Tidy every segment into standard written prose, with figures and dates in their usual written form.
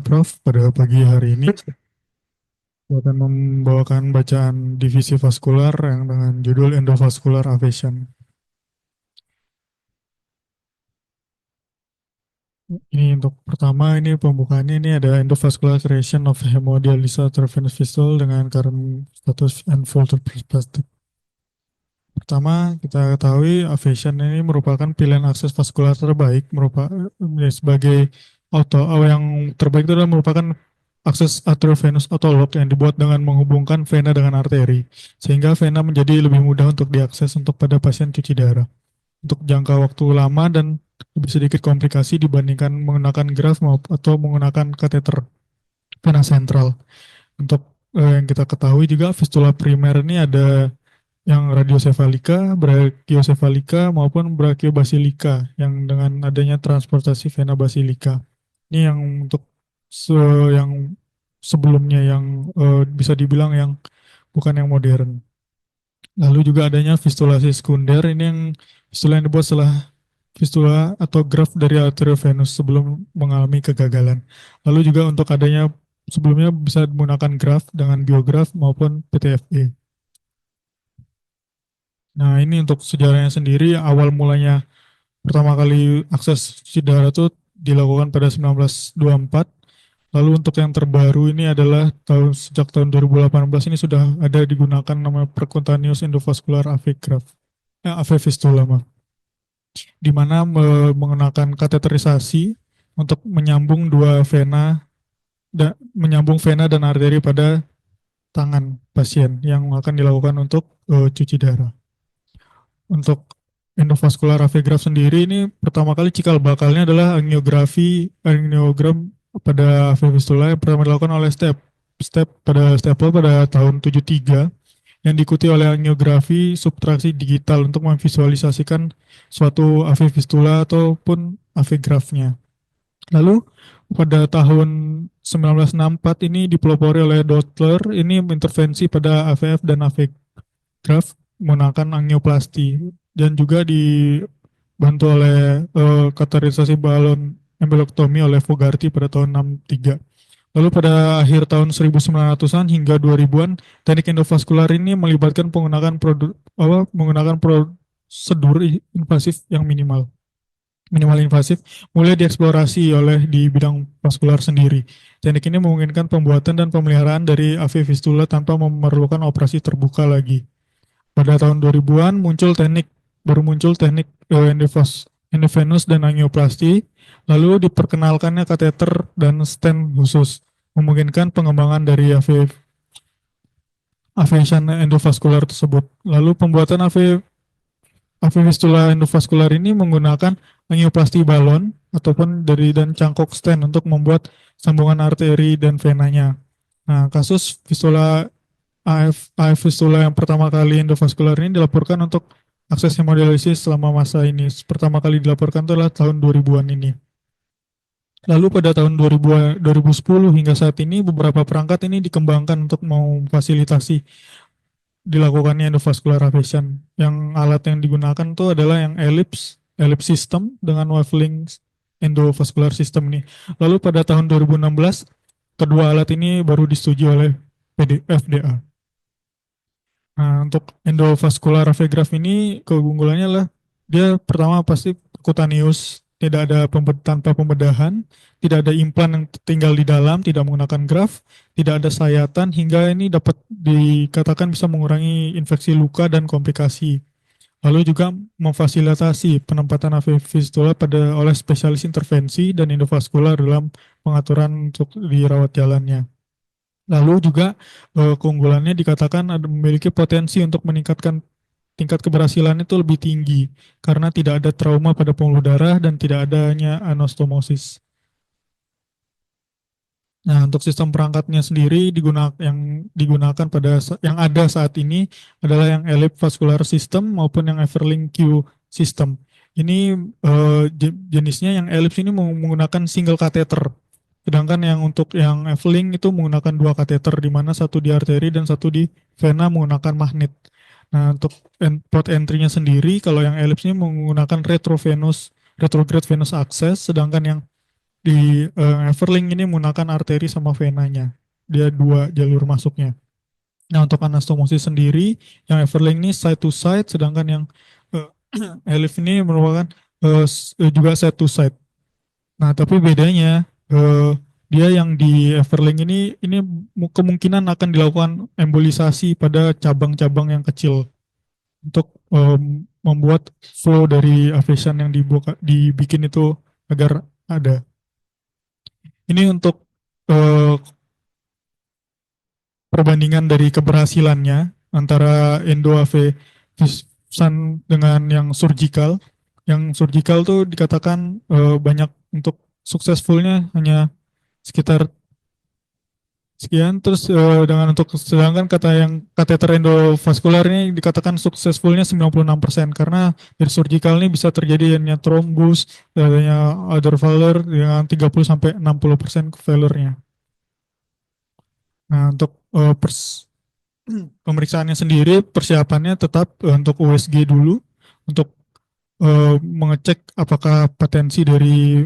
Prof. Pada pagi hari ini saya akan membawakan bacaan divisi vaskular yang dengan judul endovascular avation. Ini untuk pertama, ini pembukaannya, ini ada endovascular creation of hemodialysis venous fistula dengan current status and future perspective. Pertama, kita ketahui avation ini merupakan pilihan akses vaskular terbaik, merupakan sebagai yang terbaik itu adalah merupakan akses arteriovenous autolog yang dibuat dengan menghubungkan vena dengan arteri, sehingga vena menjadi lebih mudah untuk diakses untuk pada pasien cuci darah. Untuk jangka waktu lama dan lebih sedikit komplikasi dibandingkan menggunakan graft atau menggunakan kateter vena sentral. Untuk yang kita ketahui juga fistula primer ini ada yang radiosefalika, brachiosefalika maupun brachiobasilika yang dengan adanya transportasi vena basilika. Ini yang untuk yang sebelumnya yang bisa dibilang yang bukan yang modern. Lalu juga adanya fistula sekunder, ini yang fistula yang dibuat setelah fistula atau graft dari arteriovenous sebelum mengalami kegagalan. Lalu juga untuk adanya sebelumnya bisa menggunakan graft dengan biograft maupun PTFE. Nah, ini untuk sejarahnya sendiri, awal mulanya pertama kali akses cuci darah itu dilakukan pada 1924. Lalu untuk yang terbaru ini adalah sejak tahun 2018 ini sudah ada digunakan nama percutaneous endovascular AV graft, AV fistula, di mana menggunakan kateterisasi untuk menyambung dua vena, menyambung vena dan arteri pada tangan pasien yang akan dilakukan untuk cuci darah. Untuk endovascular AV graft sendiri ini pertama kali cikal bakalnya adalah angiogram pada AV fistula yang pertama dilakukan oleh Staple pada tahun 73 yang diikuti oleh angiografi subtraksi digital untuk memvisualisasikan suatu AV fistula ataupun AV graftnya. Lalu pada tahun 1964 ini dipelopori oleh Dottler, ini intervensi pada AVF dan AV graft menggunakan angioplasti dan juga dibantu oleh kateterisasi balon embelektomi oleh Fogarty pada tahun 63. Lalu pada akhir tahun 1900-an hingga 2000-an, teknik endovaskular ini melibatkan menggunakan prosedur invasif yang minimal invasif, mulai dieksplorasi oleh di bidang vaskular sendiri. Teknik ini memungkinkan pembuatan dan pemeliharaan dari AV fistula tanpa memerlukan operasi terbuka lagi. Pada tahun 2000-an baru muncul teknik endovenous dan angioplasti, lalu diperkenalkannya kateter dan stent khusus, memungkinkan pengembangan dari avation endovaskular tersebut. Lalu pembuatan AV fistula endovaskular ini menggunakan angioplasti balon ataupun dan cangkok stent untuk membuat sambungan arteri dan venanya. Nah, kasus AF fistula yang pertama kali endovaskular ini dilaporkan untuk akses hemodialisis selama masa ini. Pertama kali dilaporkan itu adalah tahun 2000-an ini. Lalu pada tahun 2010 hingga saat ini beberapa perangkat ini dikembangkan untuk memfasilitasi dilakukannya endovascular ablation. Yang alat yang digunakan itu adalah yang ellipse system dengan wavelength endovascular system ini. Lalu pada tahun 2016 kedua alat ini baru disetujui oleh FDA. Nah, untuk endovascular AV graft ini keunggulannya adalah dia pertama pasti cutaneous, tidak ada tanpa pembedahan, tidak ada implan yang tinggal di dalam, tidak menggunakan graft, tidak ada sayatan, hingga ini dapat dikatakan bisa mengurangi infeksi luka dan komplikasi. Lalu juga memfasilitasi penempatan AV fistula oleh spesialis intervensi dan endovaskular dalam pengaturan untuk dirawat jalannya. Lalu juga keunggulannya dikatakan memiliki potensi untuk meningkatkan tingkat keberhasilan itu lebih tinggi karena tidak ada trauma pada pembuluh darah dan tidak adanya anastomosis. Nah, untuk sistem perangkatnya sendiri yang digunakan yang ada saat ini adalah yang Ellipse Vascular System maupun yang Everlink Q System. Ini jenisnya yang Ellipse ini menggunakan single catheter. Sedangkan yang untuk yang Everlink itu menggunakan dua kateter, di mana satu di arteri dan satu di vena menggunakan magnet. Nah, untuk port entry-nya sendiri, kalau yang Ellipse ini menggunakan retrograde venous access, sedangkan yang di Everlink ini menggunakan arteri sama venanya. Dia dua jalur masuknya. Nah, untuk anastomosis sendiri, yang Everlink ini side to side, sedangkan yang uh, Elif ini merupakan juga side to side. Nah, tapi bedanya dia yang di Everlink ini kemungkinan akan dilakukan embolisasi pada cabang-cabang yang kecil untuk membuat flow dari aviation yang dibikin itu agar ada. Ini untuk eh, perbandingan dari keberhasilannya antara endoavevisan dengan yang surgical. Yang surgical tuh dikatakan banyak untuk successfulnya hanya sekitar sekian. Terus dengan untuk sedangkan kata yang kateter endovaskular ini dikatakan successfulnya 96% karena dari surgical ini bisa terjadi adanya thrombus, adanya other failure dengan 30 sampai 60% failure-nya. Nah, untuk pemeriksaannya sendiri persiapannya tetap untuk USG dulu untuk mengecek apakah potensi dari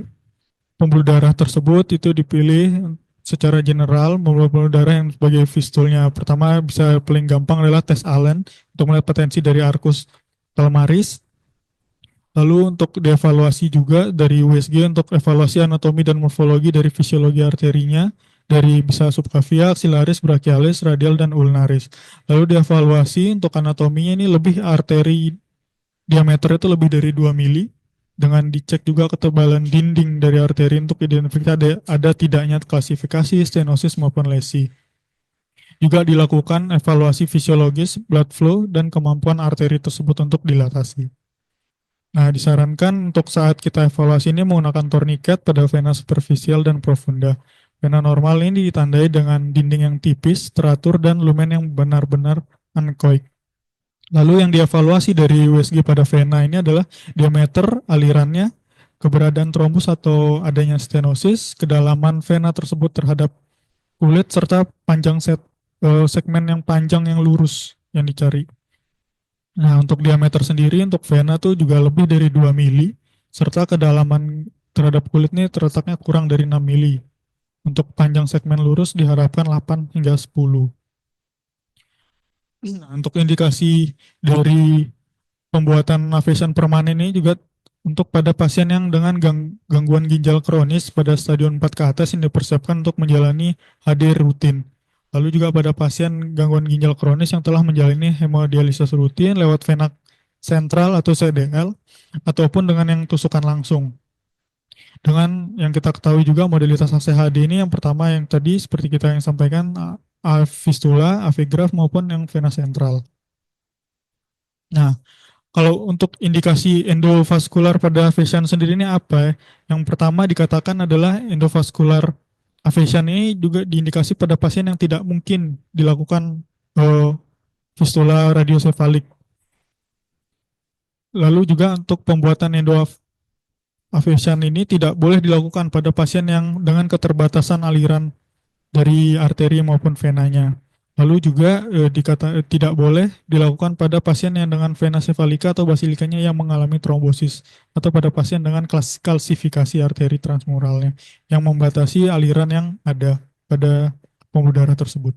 pembuluh darah tersebut itu dipilih secara general. Pembuluh darah yang sebagai fistulnya pertama bisa paling gampang adalah tes Allen untuk melihat potensi dari arcus calmaris. Lalu untuk dievaluasi juga dari USG untuk evaluasi anatomi dan morfologi dari fisiologi arterinya dari bisa subclavia, axillaris, brachialis, radial, dan ulnaris. Lalu dievaluasi untuk anatominya ini lebih arteri diameter itu lebih dari 2 mili dengan dicek juga ketebalan dinding dari arteri untuk identifikasi ada tidaknya klasifikasi, stenosis maupun lesi. Juga dilakukan evaluasi fisiologis, blood flow, dan kemampuan arteri tersebut untuk dilatasi. Nah, disarankan untuk saat kita evaluasi ini menggunakan tourniquet pada vena superficial dan profunda. Vena normal ini ditandai dengan dinding yang tipis, teratur, dan lumen yang benar-benar anekoik. Lalu yang dievaluasi dari USG pada vena ini adalah diameter alirannya, keberadaan trombus atau adanya stenosis, kedalaman vena tersebut terhadap kulit, serta panjang segmen yang panjang yang lurus yang dicari. Nah, untuk diameter sendiri untuk vena tuh juga lebih dari 2 mili, serta kedalaman terhadap kulit ini terletaknya kurang dari 6 mili. Untuk panjang segmen lurus diharapkan 8 hingga 10. Nah, untuk indikasi dari pembuatan aviation permanen ini juga untuk pada pasien yang dengan gangguan ginjal kronis pada stadion 4 ke atas yang dipersiapkan untuk menjalani HD rutin. Lalu juga pada pasien gangguan ginjal kronis yang telah menjalani hemodialisis rutin lewat vena sentral atau CDL ataupun dengan yang tusukan langsung. Dengan yang kita ketahui juga modalitas ACHD ini yang pertama yang tadi seperti kita yang sampaikan fistula, AV graft maupun yang vena sentral. Nah, kalau untuk indikasi endovaskular pada aviation sendiri ini apa? Yang pertama dikatakan adalah endovaskular aviation ini juga diindikasi pada pasien yang tidak mungkin dilakukan fistula radiosefalik. Lalu juga untuk pembuatan endoaviation ini tidak boleh dilakukan pada pasien yang dengan keterbatasan aliran dari arteri maupun venanya. Lalu juga tidak boleh dilakukan pada pasien yang dengan vena sefalika atau basilikanya yang mengalami trombosis atau pada pasien dengan kalsifikasi arteri transmuralnya yang membatasi aliran yang ada pada pembuluh darah tersebut.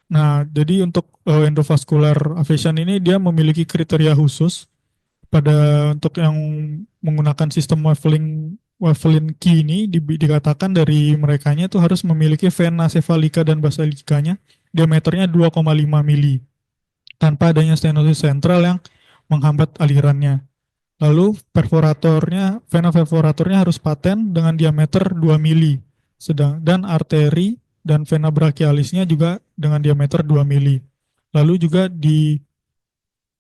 Nah, jadi untuk endovascular aviation ini dia memiliki kriteria khusus pada untuk yang menggunakan sistem Wavelin Key ini dikatakan dari merekanya itu harus memiliki vena sefalika dan basilikanya diameternya 2,5 mili tanpa adanya stenosis sentral yang menghambat alirannya. Lalu vena perforatornya harus paten dengan diameter 2 mili. Dan arteri dan vena brachialisnya juga dengan diameter 2 mili. Lalu juga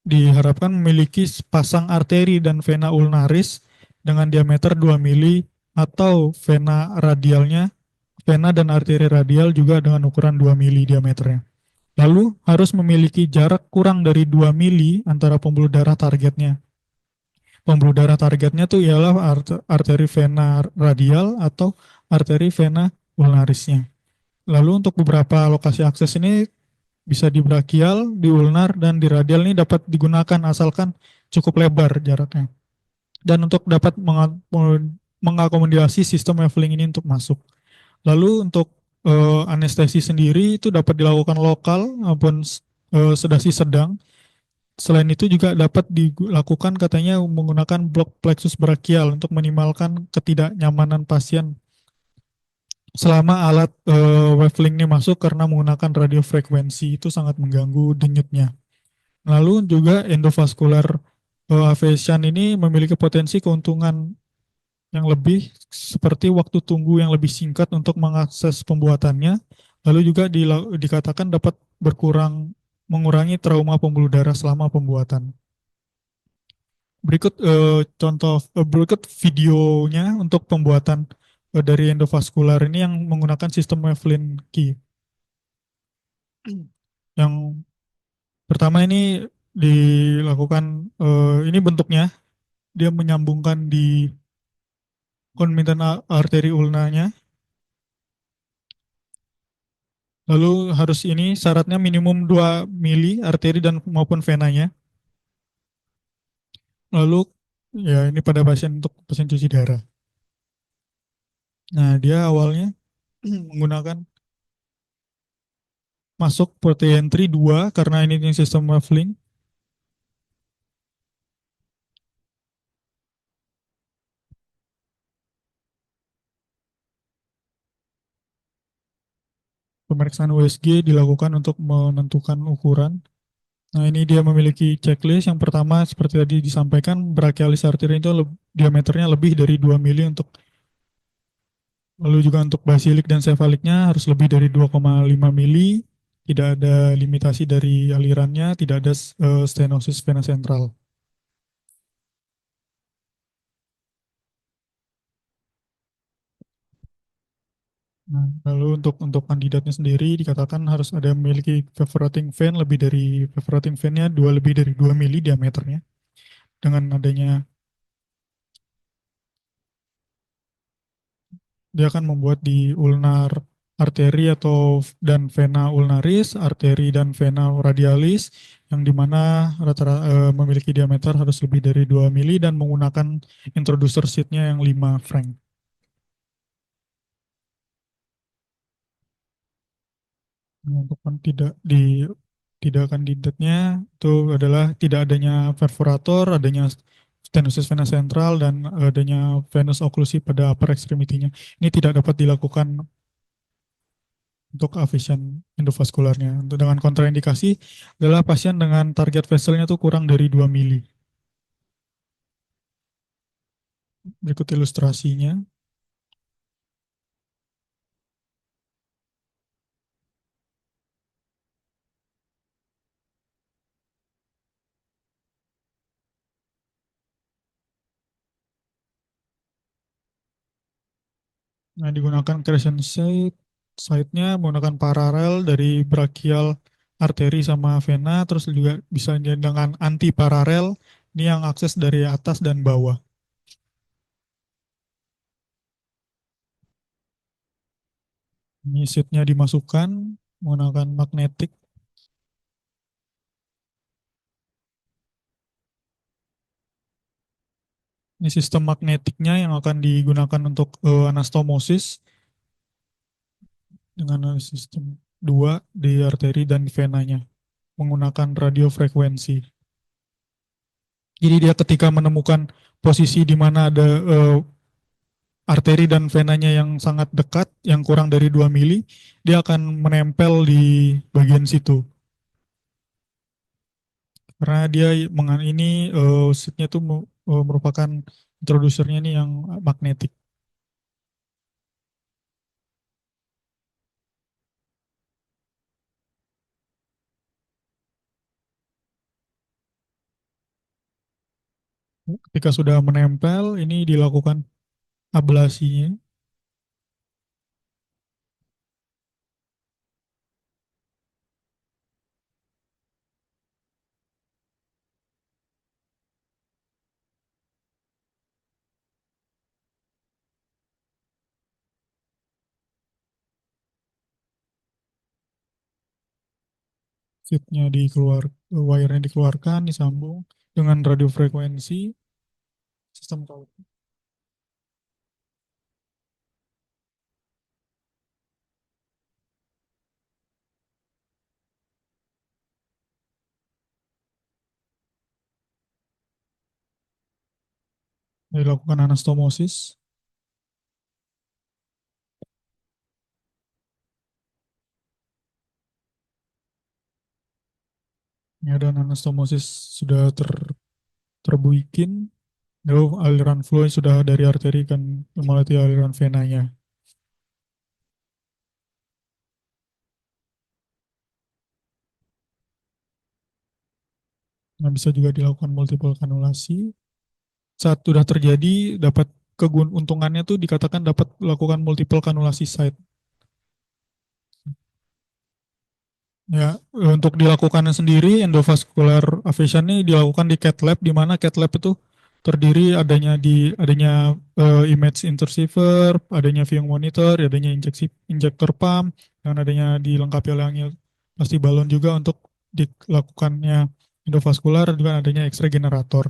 diharapkan memiliki pasang arteri dan vena ulnaris dengan diameter 2 mili atau vena radialnya, vena dan arteri radial juga dengan ukuran 2 mili diameternya. Lalu harus memiliki jarak kurang dari 2 mili antara pembuluh darah targetnya. Pembuluh darah targetnya tuh ialah arteri vena radial atau arteri vena ulnarisnya. Lalu untuk beberapa lokasi akses ini bisa di brachial, di ulnar, dan di radial ini dapat digunakan asalkan cukup lebar jaraknya. Dan untuk dapat mengakomodasi sistem waveling ini untuk masuk. Lalu untuk anestesi sendiri itu dapat dilakukan lokal maupun sedasi sedang. Selain itu juga dapat dilakukan katanya menggunakan blok plexus brachial untuk minimalkan ketidaknyamanan pasien selama alat waveling ini masuk karena menggunakan radiofrekuensi itu sangat mengganggu denyutnya. Lalu juga endovascular ablation ini memiliki potensi keuntungan yang lebih seperti waktu tunggu yang lebih singkat untuk mengakses pembuatannya. Lalu juga dikatakan dapat mengurangi trauma pembuluh darah selama pembuatan. Berikut videonya untuk pembuatan dari endovaskular ini yang menggunakan sistem Waveling Key. Yang pertama ini dilakukan ini bentuknya dia menyambungkan di konmitan arteri ulnanya. Lalu harus ini syaratnya minimum 2 mili arteri dan maupun venanya. Lalu ya ini pada pasien untuk pasien cuci darah. Nah, dia awalnya menggunakan masuk port entry 2 karena ini sistem waveling. Pemeriksaan USG dilakukan untuk menentukan ukuran. Nah, ini dia memiliki checklist. Yang pertama, seperti tadi disampaikan, brachialis artery itu diameternya lebih dari 2 mili untuk lalu juga untuk basilik dan sefaliknya harus lebih dari 2,5 mili. Tidak ada limitasi dari alirannya, tidak ada stenosis vena sentral. Nah, lalu untuk kandidatnya sendiri dikatakan harus ada memiliki perforating vein lebih dari perforating veinnya lebih dari 2 mili diameternya. Dengan adanya dia akan membuat di ulnar arteri atau dan vena ulnaris, arteri dan vena radialis yang dimana rata-rata memiliki diameter harus lebih dari 2 mili dan menggunakan introducer seatnya yang 5 frank. Untuk tidak kandidatnya itu adalah tidak adanya perforator, adanya stenosis vena sentral dan adanya venous occlusi pada upper extremity-nya. Ini tidak dapat dilakukan untuk avision endovaskularnya. Untuk dengan kontraindikasi adalah pasien dengan target vesselnya tuh kurang dari 2 mili. Berikut ilustrasinya. Nah, digunakan crescent site-nya menggunakan paralel dari brachial arteri sama vena, terus juga bisa dengan anti paralel, ini yang akses dari atas dan bawah. Ini seatnya dimasukkan menggunakan magnetik. Ini sistem magnetiknya yang akan digunakan untuk anastomosis dengan sistem 2 di arteri dan venanya menggunakan radiofrekuensi. Jadi dia ketika menemukan posisi di mana ada arteri dan venanya yang sangat dekat, yang kurang dari 2 mili, dia akan menempel di bagian situ. Karena dia ini seatnya tuh merupakan introducernya nih yang magnetik. Ketika sudah menempel, ini dilakukan ablasinya. Seatnya wire-nya dikeluarkan, disambung dengan radiofrekuensi, sistem tahu. dilakukan anastomosis. Ya, dan anastomosis sudah terbikin, lalu aliran flow yang sudah dari arteri kan melalui aliran venanya. Nah, bisa juga dilakukan multiple kanulasi. Saat sudah terjadi, dapat keuntungannya tuh dikatakan dapat melakukan multiple kanulasi site. Ya, untuk dilakukannya sendiri endovascular ablation ini dilakukan di cath lab, di mana cath lab itu terdiri adanya image interceiver, adanya viewing monitor, adanya injektor pump, dan adanya dilengkapi oleh pasti balon juga untuk dilakukannya endovaskular, juga adanya X-ray generator.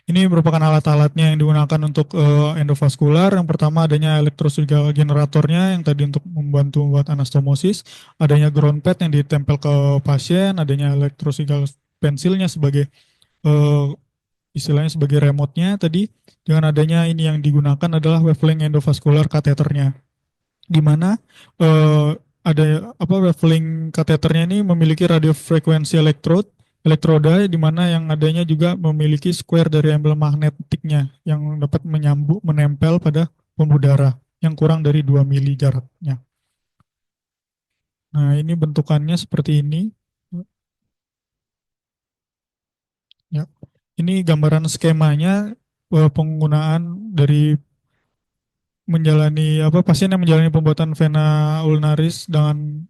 Ini merupakan alat-alatnya yang digunakan untuk endovaskular. Yang pertama adanya elektrosurgical generatornya yang tadi untuk membantu membuat anastomosis, adanya ground pad yang ditempel ke pasien, adanya elektrosurgical pensilnya sebagai eh, istilahnya sebagai remote-nya tadi, dengan adanya ini yang digunakan adalah wavelength endovascular kateternya, di mana eh, ada apa wavelength kateternya ini memiliki radiofrekuensi elektroda, di mana yang adanya juga memiliki square dari embel magnetiknya yang dapat menempel pada pembuluh darah yang kurang dari 2 mili jaraknya. Nah, ini bentukannya seperti ini. Ya. Ini gambaran skemanya penggunaan dari menjalani apa pasien yang menjalani pembuatan vena ulnaris dengan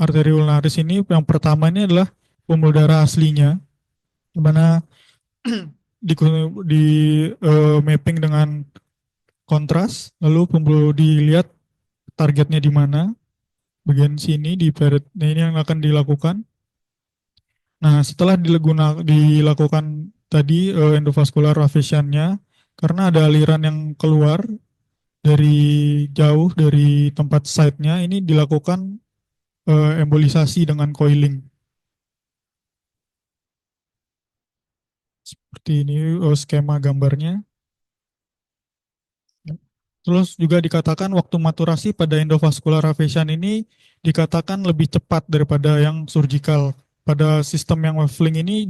arteri ulnaris ini. Yang pertama ini adalah pembuluh darah aslinya, di mana di, mapping dengan kontras, lalu pembuluh dilihat targetnya di mana, bagian sini di peret. Nah, ini yang akan dilakukan. Nah, setelah dilakukan tadi endovascular ablation-nya, karena ada aliran yang keluar dari jauh dari tempat site-nya, ini dilakukan embolisasi dengan coiling. Seperti ini skema gambarnya. Terus juga dikatakan waktu maturasi pada endovascular ablation ini dikatakan lebih cepat daripada yang surgical. Pada sistem yang wavelength ini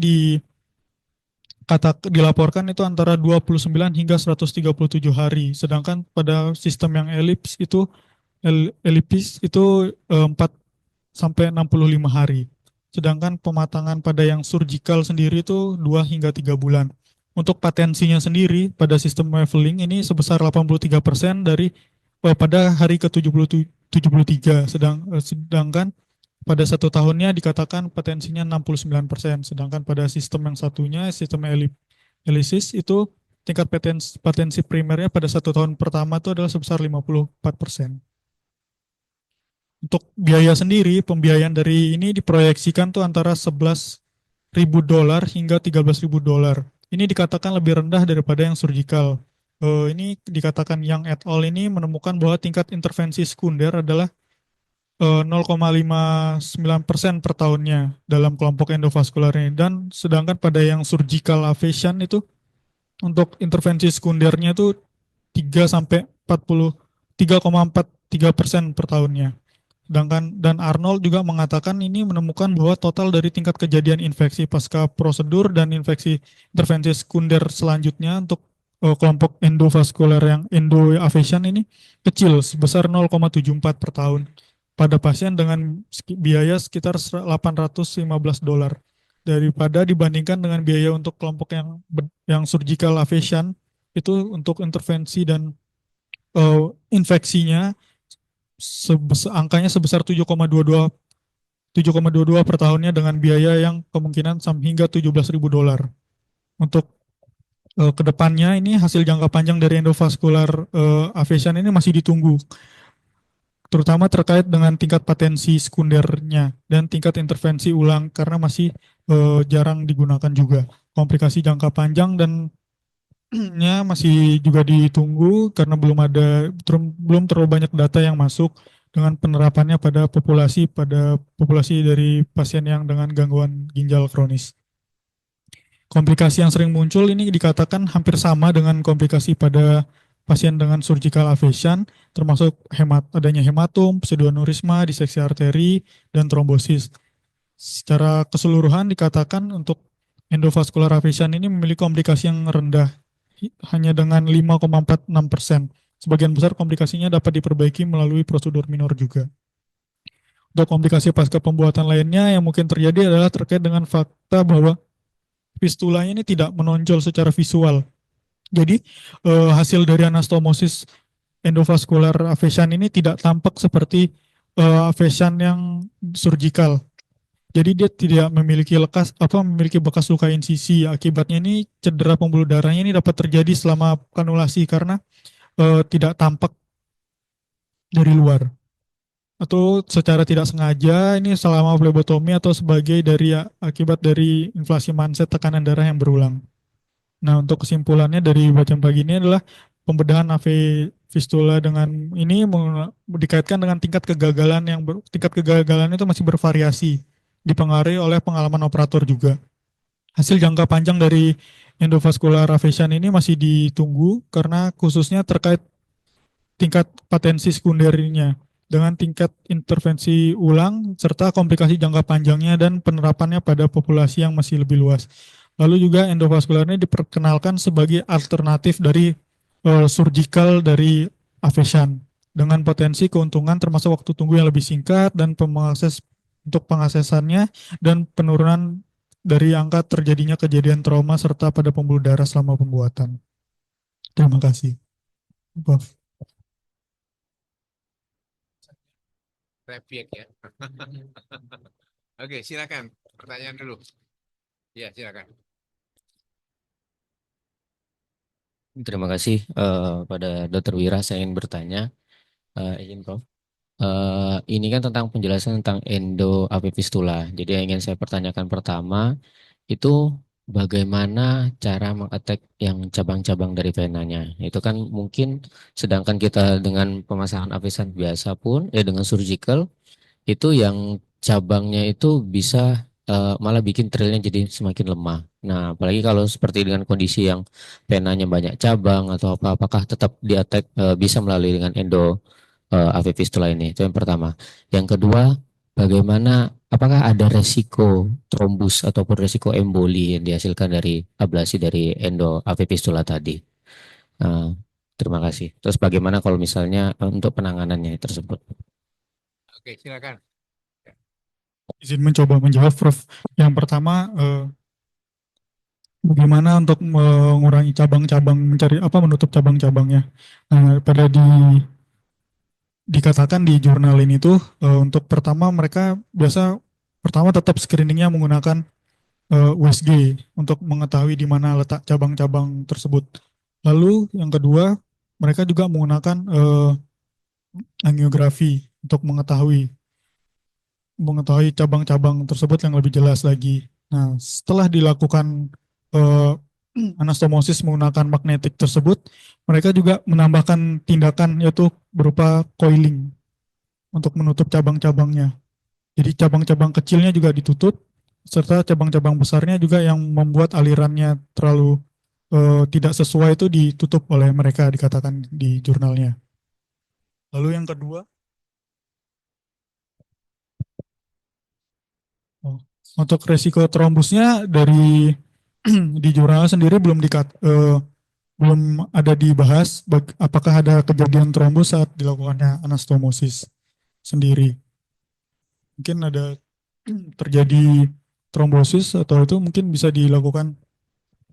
dilaporkan itu antara 29 hingga 137 hari. Sedangkan pada sistem yang elipis itu 4 sampai 65 hari. Sedangkan pematangan pada yang surgical sendiri itu 2 hingga 3 bulan. Untuk patensinya sendiri pada sistem wavelength ini sebesar 83% dari pada hari ke-73, sedangkan pada satu tahunnya dikatakan potensinya 69%, sedangkan pada sistem yang satunya, sistem elisis itu tingkat potensi primernya pada satu tahun pertama itu adalah sebesar 54%. Untuk biaya sendiri, pembiayaan dari ini diproyeksikan tuh antara $11.000 hingga $13.000. Ini dikatakan lebih rendah daripada yang surgical. Ini dikatakan yang et al. Ini menemukan bahwa tingkat intervensi sekunder adalah 0,59% per tahunnya dalam kelompok endovaskular ini. Dan sedangkan pada yang surgical ablation itu untuk intervensi sekundernya itu 3 sampai 3,43% per tahunnya. Sedangkan dan Arnold juga mengatakan ini menemukan bahwa total dari tingkat kejadian infeksi pasca prosedur dan infeksi intervensi sekunder selanjutnya untuk kelompok endovaskular yang endoablation ini kecil sebesar 0,74 per tahun pada pasien dengan biaya sekitar $815 daripada dibandingkan dengan biaya untuk kelompok yang surgical ablation itu untuk intervensi dan infeksinya angkanya sebesar 7,22 per tahunnya dengan biaya yang kemungkinan hingga $17.000. Untuk kedepannya ini hasil jangka panjang dari endovascular ablation ini masih ditunggu, terutama terkait dengan tingkat patensi sekundernya dan tingkat intervensi ulang karena masih jarang digunakan juga. Komplikasi jangka panjang dan nya masih juga ditunggu karena belum terlalu banyak data yang masuk dengan penerapannya pada populasi dari pasien yang dengan gangguan ginjal kronis. Komplikasi yang sering muncul ini dikatakan hampir sama dengan komplikasi pada pasien dengan surgical aphasia, termasuk adanya hematom, pseudoaneurisma, diseksi arteri, dan trombosis. Secara keseluruhan dikatakan untuk endovascular aphasia ini memiliki komplikasi yang rendah, hanya dengan 5,46%. Sebagian besar komplikasinya dapat diperbaiki melalui prosedur minor juga. Untuk komplikasi pasca pembuatan lainnya yang mungkin terjadi adalah terkait dengan fakta bahwa fistulanya ini tidak menonjol secara visual. Jadi hasil dari anastomosis endovascular aphasia ini tidak tampak seperti aphasia yang surgical. Jadi dia tidak memiliki bekas luka insisi. Akibatnya ini cedera pembuluh darahnya ini dapat terjadi selama kanulasi karena tidak tampak dari luar atau secara tidak sengaja ini selama flebotomi atau sebagai dari akibat dari inflasi manset tekanan darah yang berulang. Nah, untuk kesimpulannya dari bacaan pagi ini adalah pembedahan AV fistula dengan ini dikaitkan dengan tingkat kegagalan itu masih bervariasi, dipengaruhi oleh pengalaman operator juga. Hasil jangka panjang dari endovascular aphasia ini masih ditunggu karena khususnya terkait tingkat patensi sekundernya dengan tingkat intervensi ulang serta komplikasi jangka panjangnya dan penerapannya pada populasi yang masih lebih luas. Lalu juga endovaskular ini diperkenalkan sebagai alternatif dari surgical dari aphasia dengan potensi keuntungan termasuk waktu tunggu yang lebih singkat dan untuk pengaksesannya dan penurunan dari angka terjadinya kejadian trauma serta pada pembuluh darah selama pembuatan. Terima kasih. Maaf. Refleks ya. Oke, silakan. Pertanyaan dulu. Ya, silakan. Terima kasih pada Dr. Wira. Saya ingin bertanya, izin Prof. Ini kan tentang penjelasan tentang endoapifistula. Jadi yang ingin saya pertanyakan pertama itu bagaimana cara mengattack yang cabang-cabang dari venanya. Itu kan mungkin sedangkan kita dengan pemasangan apisan biasa pun, dengan surgical itu yang cabangnya itu bisa malah bikin trailnya jadi semakin lemah. Nah, apalagi kalau seperti dengan kondisi yang penanya banyak cabang atau apa, apakah tetap di attack bisa melalui dengan endo AV fistula ini? Itu yang pertama. Yang kedua, bagaimana apakah ada resiko trombus ataupun resiko emboli yang dihasilkan dari ablasi dari endo AV fistula tadi? Eh, Terima kasih. Terus bagaimana kalau misalnya untuk penanganannya tersebut? Oke, silakan. Izin mencoba menjawab, Prof. Yang pertama, bagaimana untuk mengurangi cabang-cabang, menutup cabang-cabangnya. Nah, dikatakan di jurnal ini tuh untuk pertama mereka pertama tetap screeningnya menggunakan USG untuk mengetahui di mana letak cabang-cabang tersebut. Lalu yang kedua, mereka juga menggunakan angiografi untuk mengetahui cabang-cabang tersebut yang lebih jelas lagi. Nah, setelah dilakukan eh, anastomosis menggunakan magnetik tersebut, mereka juga menambahkan tindakan yaitu berupa coiling untuk menutup cabang-cabangnya. Jadi cabang-cabang kecilnya juga ditutup, serta cabang-cabang besarnya juga yang membuat alirannya terlalu tidak sesuai itu ditutup oleh mereka, dikatakan di jurnalnya. Lalu yang kedua, untuk resiko trombusnya dari di jurnal sendiri belum ada dibahas apakah ada kejadian trombus saat dilakukannya anastomosis sendiri. Mungkin ada terjadi trombosis atau itu mungkin bisa dilakukan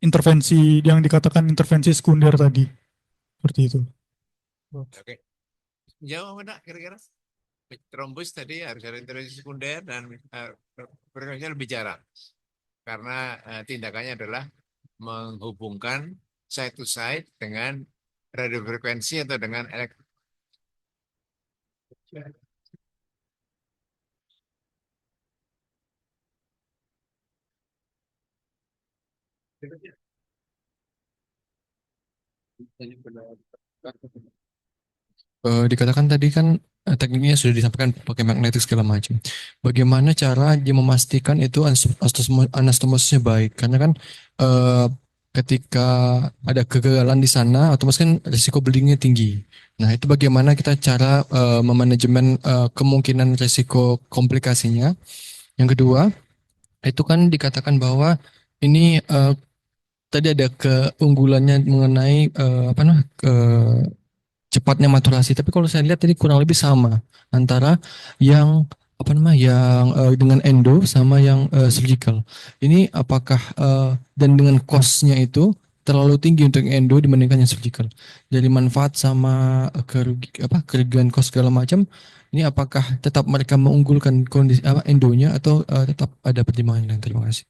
intervensi yang dikatakan intervensi sekunder tadi. Seperti itu. Oke. Jawab enggak kira-kira? Trombus tadi harus ada intervensi sekunder dan frekuensinya lebih jarang. Karena tindakannya adalah menghubungkan side to side dengan radiofrekuensi atau dengan elektrik. Dikatakan tadi kan tekniknya sudah disampaikan pakai magnetik segala macam. Bagaimana cara dia memastikan itu anastomosisnya baik? Karena kan eh, ketika ada kegagalan di sana, otomatis kan risiko bleedingnya tinggi. Nah, itu bagaimana kita cara memanajemen kemungkinan risiko komplikasinya. Yang kedua, itu kan dikatakan bahwa ini tadi ada keunggulannya mengenai apa namanya cepatnya maturasi. Tapi kalau saya lihat tadi kurang lebih sama antara yang apa namanya yang dengan endo sama yang surgical. Ini apakah dan dengan cost-nya itu terlalu tinggi untuk yang endo dibandingkan yang surgical. Jadi manfaat sama kerugian cost segala macam. Ini apakah tetap mereka mengunggulkan kondisi apa endonya atau tetap ada pertimbangan lain? Terima kasih.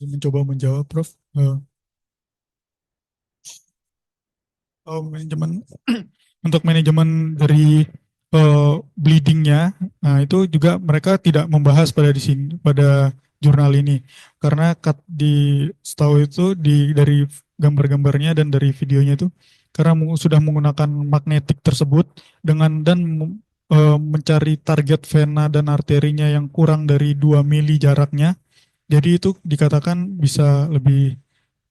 Mencoba menjawab, Prof. Manajemen untuk manajemen dari bleedingnya, nah itu juga mereka tidak membahas pada di sini pada jurnal ini karena di setahu itu dari gambar-gambarnya dan dari videonya itu karena sudah menggunakan magnetik tersebut mencari target vena dan arterinya yang kurang dari 2 mili jaraknya, jadi itu dikatakan bisa lebih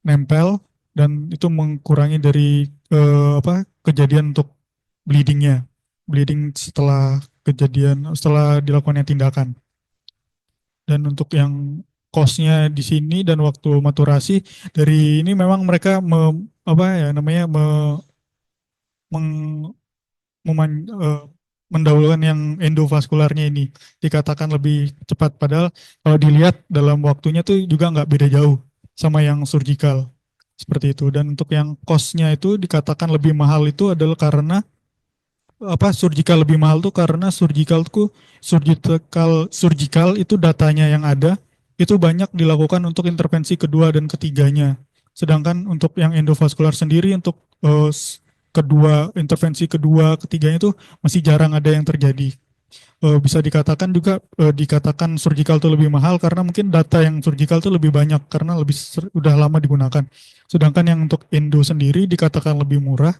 nempel dan itu mengurangi dari kejadian untuk bleeding setelah dilakukannya tindakan. Dan untuk yang cost-nya di sini dan waktu maturasi dari ini memang mereka meng- meman- eh, mendahulukan yang endovaskularnya ini dikatakan lebih cepat padahal kalau dilihat dalam waktunya tuh juga nggak beda jauh sama yang surgical seperti itu. Dan untuk yang cost-nya itu dikatakan lebih mahal itu adalah karena surgical lebih mahal tuh karena surgical itu datanya yang ada itu banyak dilakukan untuk intervensi kedua dan ketiganya. Sedangkan untuk yang endovaskular sendiri untuk intervensi kedua ketiganya itu masih jarang ada yang terjadi. Bisa dikatakan surgical itu lebih mahal karena mungkin data yang surgical itu lebih banyak karena udah lama digunakan. Sedangkan yang untuk endo sendiri dikatakan lebih murah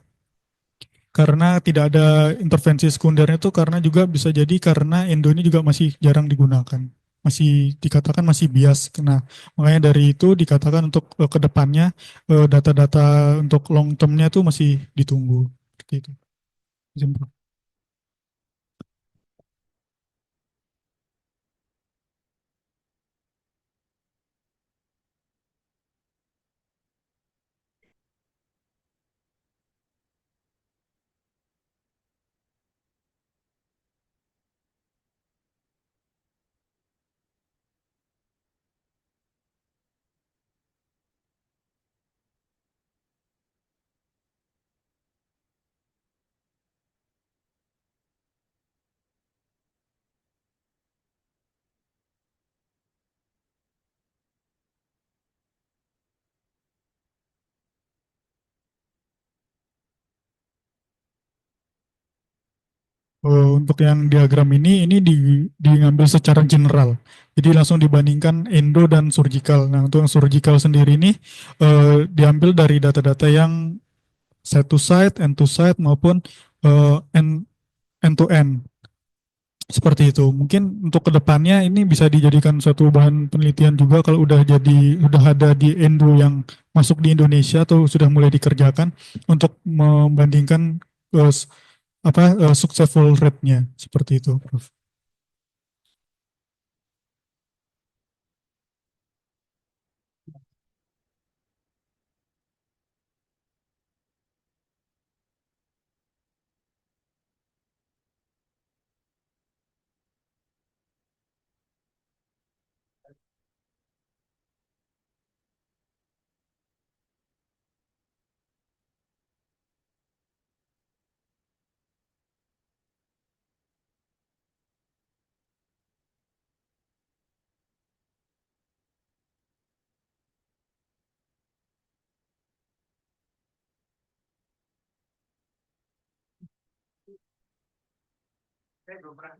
karena tidak ada intervensi sekundernya itu karena juga bisa jadi karena endo ini juga masih jarang digunakan. Masih dikatakan masih bias. Nah, makanya dari itu dikatakan untuk ke depannya data-data untuk long termnya itu masih ditunggu. Seperti itu. Izin, Prof. Untuk yang diagram ini diambil secara general. Jadi langsung dibandingkan endo dan surgical. Nah, untuk yang surgical sendiri ini diambil dari data-data yang side to side, end to side maupun end to end. Seperti itu. Mungkin untuk kedepannya ini bisa dijadikan suatu bahan penelitian juga kalau udah ada di endo yang masuk di Indonesia atau sudah mulai dikerjakan untuk membandingkan eh, successful rate-nya seperti itu, Prof. Saya belum pernah.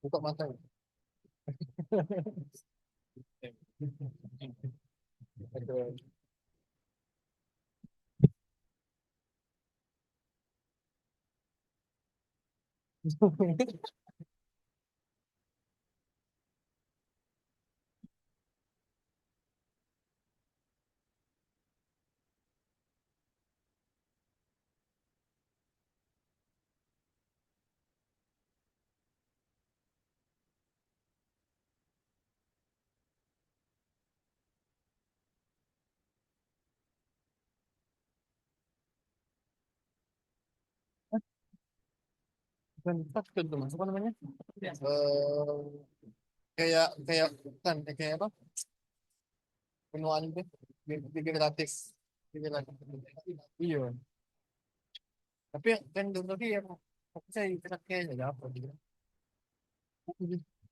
Buka mata. Bukan takut tuh mas, apa namanya? Kayak kayak bukan kayak apa? penuaan itu degeneratif. Degeneratif. Iya. Tapi kan tadi yang saya kira kayaknya ada apa gitu.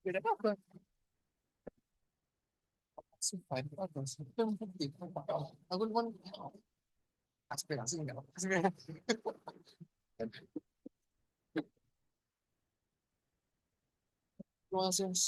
Beda apa? Survive apa? Itu penting. Aku kan aspirasi enggak? Aspirasi. Proses